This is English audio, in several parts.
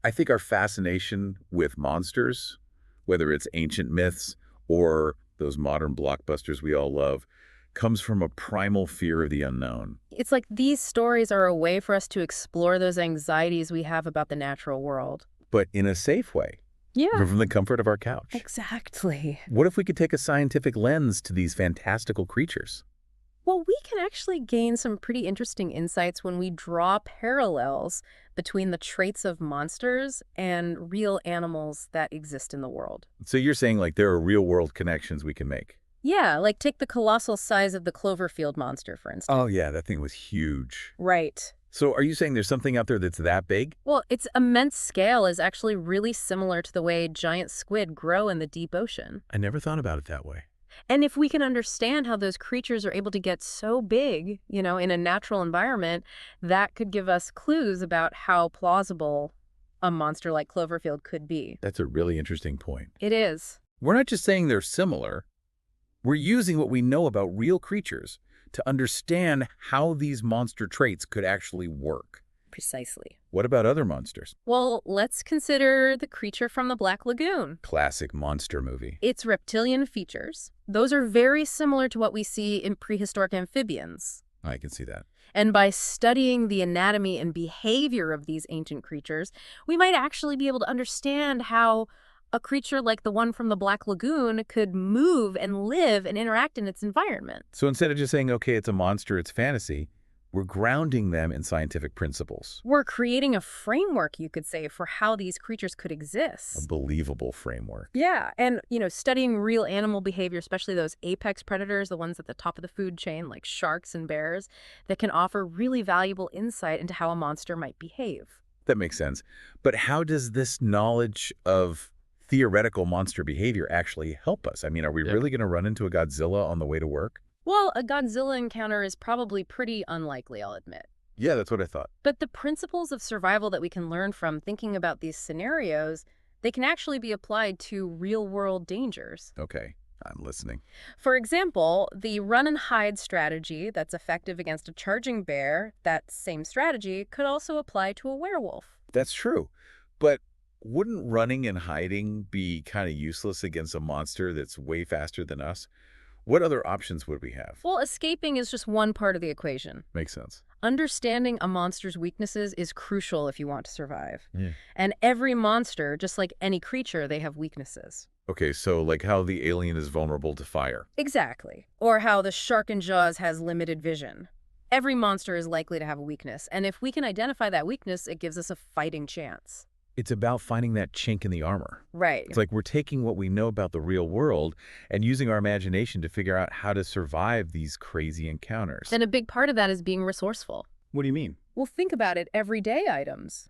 I think our fascination with monsters, whether it's ancient myths or those modern blockbusters we all love, comes from a primal fear of the unknown, It's like these stories are a way for us to explore those anxieties we have about the natural world. but in a safe way, Yeah, from the comfort of our couch. exactly. What if we could take a scientific lens to these fantastical creatures? Well, we can actually gain some pretty interesting insights when we draw parallels between the traits of monsters and real animals that exist in the world. So you're saying like there are real-world connections we can make? Yeah, like take the colossal size of the Cloverfield monster, for instance. Oh yeah, that thing was huge. Right. So are you saying there's something out there that's that big? Well, its immense scale is actually really similar to the way giant squid grow in the deep ocean. I never thought about it that way. And if we can understand how those creatures are able to get so big, in a natural environment, that could give us clues about how plausible a monster like Cloverfield could be. That's a really interesting point. It is. We're not just saying they're similar. We're using what we know about real creatures to understand how these monster traits could actually work. Precisely. What about other monsters? Well, let's consider the creature from the Black Lagoon. Classic monster movie. Its reptilian features, those are very similar to what we see in prehistoric amphibians. I can see that. And by studying the anatomy and behavior of these ancient creatures, we might actually be able to understand how a creature like the one from the Black Lagoon could move and live and interact in its environment. So instead of just saying, okay, it's a monster, it's fantasy, we're grounding them in scientific principles. We're creating a framework, you could say, for how these creatures could A exist. believable framework. Yeah, and, studying real animal behavior, especially those apex predators, the ones at the top of the food chain, like sharks and bears, that can offer really valuable insight into how a monster might behave. That makes sense. But how does this knowledge of theoretical monster behavior actually help us? I mean, are we really going to run into a Godzilla on the way to work? Well, a Godzilla encounter is probably pretty unlikely, I'll admit. Yeah, that's what I thought. But the principles of survival that we can learn from thinking about these scenarios, they can actually be applied to real-world dangers. Okay, I'm listening. For example, the run and hide strategy that's effective against a charging bear, that same strategy could also apply to a werewolf. That's true. But wouldn't running and hiding be kind of useless against a monster that's way faster than us? What other options would we have? Well, escaping is just one part of the equation. Makes sense. Understanding a monster's weaknesses is crucial if you want to survive. Yeah. And every monster, just like any creature, they have weaknesses. Okay, so like how the alien is vulnerable to fire. Exactly. Or how the shark in Jaws has limited vision. Every monster is likely to have a weakness, and if we can identify that weakness, it gives us a fighting chance. It's about finding that chink in the armor. Right. It's like we're taking what we know about the real world and using our imagination to figure out how to survive these crazy encounters. And a big part of that is being resourceful. What do you mean? Well, think about it, everyday items.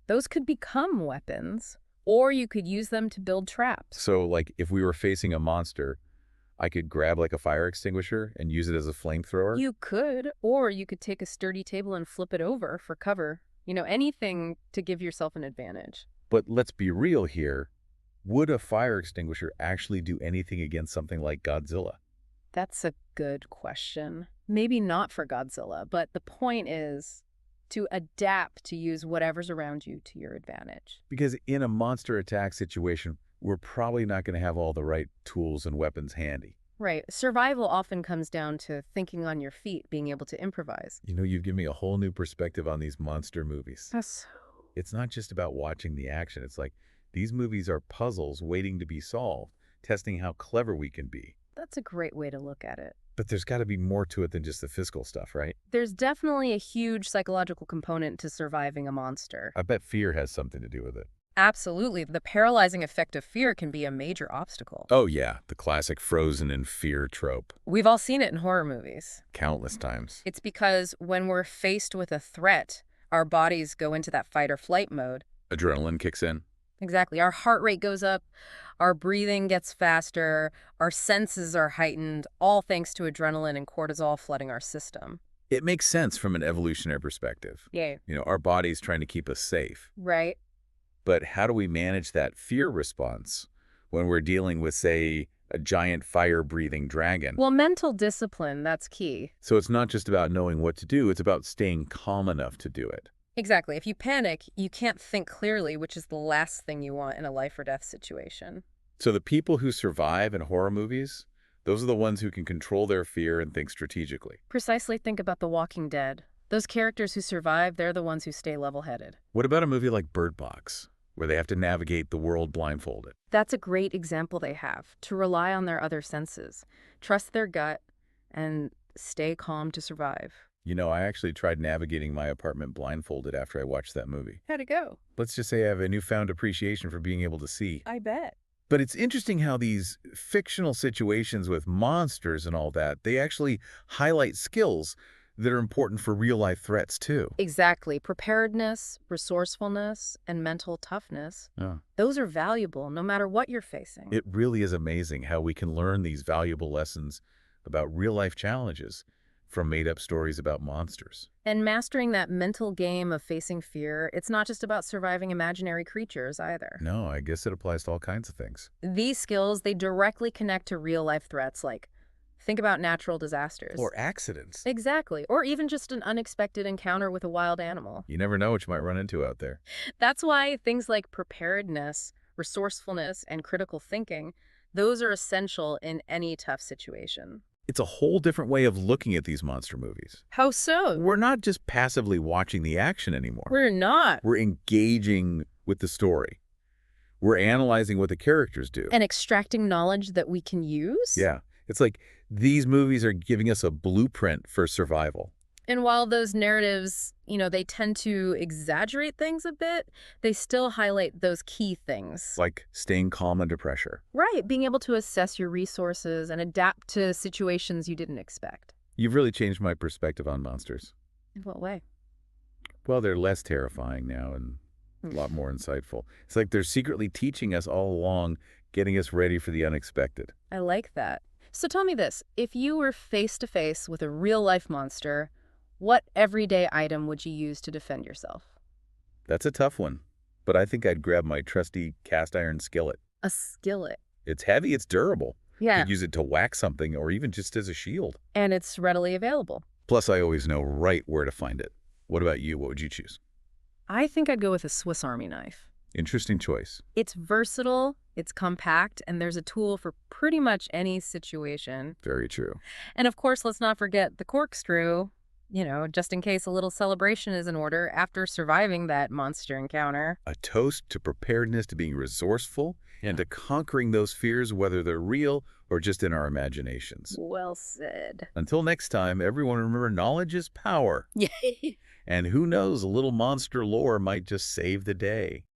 Those could become weapons, or you could use them to build traps. So like if we were facing a monster, I could grab like a fire extinguisher and use it as a flamethrower? You could, or you could take a sturdy table and flip it over for cover. Anything to give yourself an advantage. But let's be real here. Would a fire extinguisher actually do anything against something like Godzilla? That's a good question. Maybe not for Godzilla, but the point is to adapt to use whatever's around you to your advantage. Because in a monster attack situation, we're probably not going to have all the right tools and weapons handy. Right. Survival often comes down to thinking on your feet, being able to improvise. You know, you've given me a whole new perspective on these monster movies. Yes. It's not just about watching the action. It's like these movies are puzzles waiting to be solved, testing how clever we can be. That's a great way to look at it. But there's got to be more to it than just the physical stuff, right? There's definitely a huge psychological component to surviving a monster. I bet fear has something to do with it. Absolutely. The paralyzing effect of fear can be a major obstacle. Oh yeah, the classic frozen in fear trope. We've all seen it in horror movies. Countless times. It's because when we're faced with a threat, our bodies go into that fight or flight mode. Adrenaline kicks in. Exactly. Our heart rate goes up, our breathing gets faster, our senses are heightened, all thanks to adrenaline and cortisol flooding our system. It makes sense from an evolutionary perspective. Yeah. You know, our body's trying to keep us safe. Right. But how do we manage that fear response when we're dealing with, say, a giant fire-breathing dragon? Well, mental discipline, that's key. So it's not just about knowing what to do, it's about staying calm enough to do it. Exactly. If you panic, you can't think clearly, which is the last thing you want in a life or death situation. So the people who survive in horror movies, those are the ones who can control their fear and think strategically. Precisely, think about The Walking Dead. Those characters who survive, they're the ones who stay level-headed. What about a movie like Bird Box, where they have to navigate the world blindfolded? That's a great example they have, to rely on their other senses, trust their gut, and stay calm to survive. You know, I actually tried navigating my apartment blindfolded after I watched that movie. How'd it go? Let's just say I have a newfound appreciation for being able to see. I bet. But it's interesting how these fictional situations with monsters and all that, they actually highlight skills that are important for real-life threats, too. Exactly. Preparedness, resourcefulness, and mental toughness, Yeah. those are valuable no matter what you're facing. It really is amazing how we can learn these valuable lessons about real-life challenges from made-up stories about monsters. And mastering that mental game of facing fear, it's not just about surviving imaginary creatures either. No, I guess it applies to all kinds of things. These skills, they directly connect to real-life threats, like think about natural disasters. Or accidents. Exactly. Or even just an unexpected encounter with a wild animal. You never know what you might run into out there. That's why things like preparedness, resourcefulness, and critical thinking, those are essential in any tough situation. It's a whole different way of looking at these monster movies. How so? We're not just passively watching the action anymore. We're not. We're engaging with the story. We're analyzing what the characters do. And extracting knowledge that we can use? Yeah. It's like these movies are giving us a blueprint for survival. And while those narratives, they tend to exaggerate things a bit, they still highlight those key things. Like staying calm under pressure. Right, being able to assess your resources and adapt to situations you didn't expect. You've really changed my perspective on monsters. In what way? Well, they're less terrifying now and a lot more insightful. It's like they're secretly teaching us all along, getting us ready for the unexpected. I like that. So tell me this, if you were face to face with a real-life monster, what everyday item would you use to defend yourself? That's a tough one, but I think I'd grab my trusty cast iron skillet. A skillet. It's heavy, it's durable. Yeah. Could use it to whack something or even just as a shield. And it's readily available. Plus, I always know right where to find it. What about you? What would you choose? I think I'd go with a Swiss Army knife. Interesting choice. It's versatile, it's compact, and there's a tool for pretty much any situation. Very true. And of course, let's not forget the corkscrew, just in case a little celebration is in order after surviving that monster encounter. A toast to preparedness, to being resourceful, and to conquering those fears, whether they're real or just in our imaginations. Well said. Until next time, everyone remember knowledge is power. Yeah. And who knows, a little monster lore might just save the day.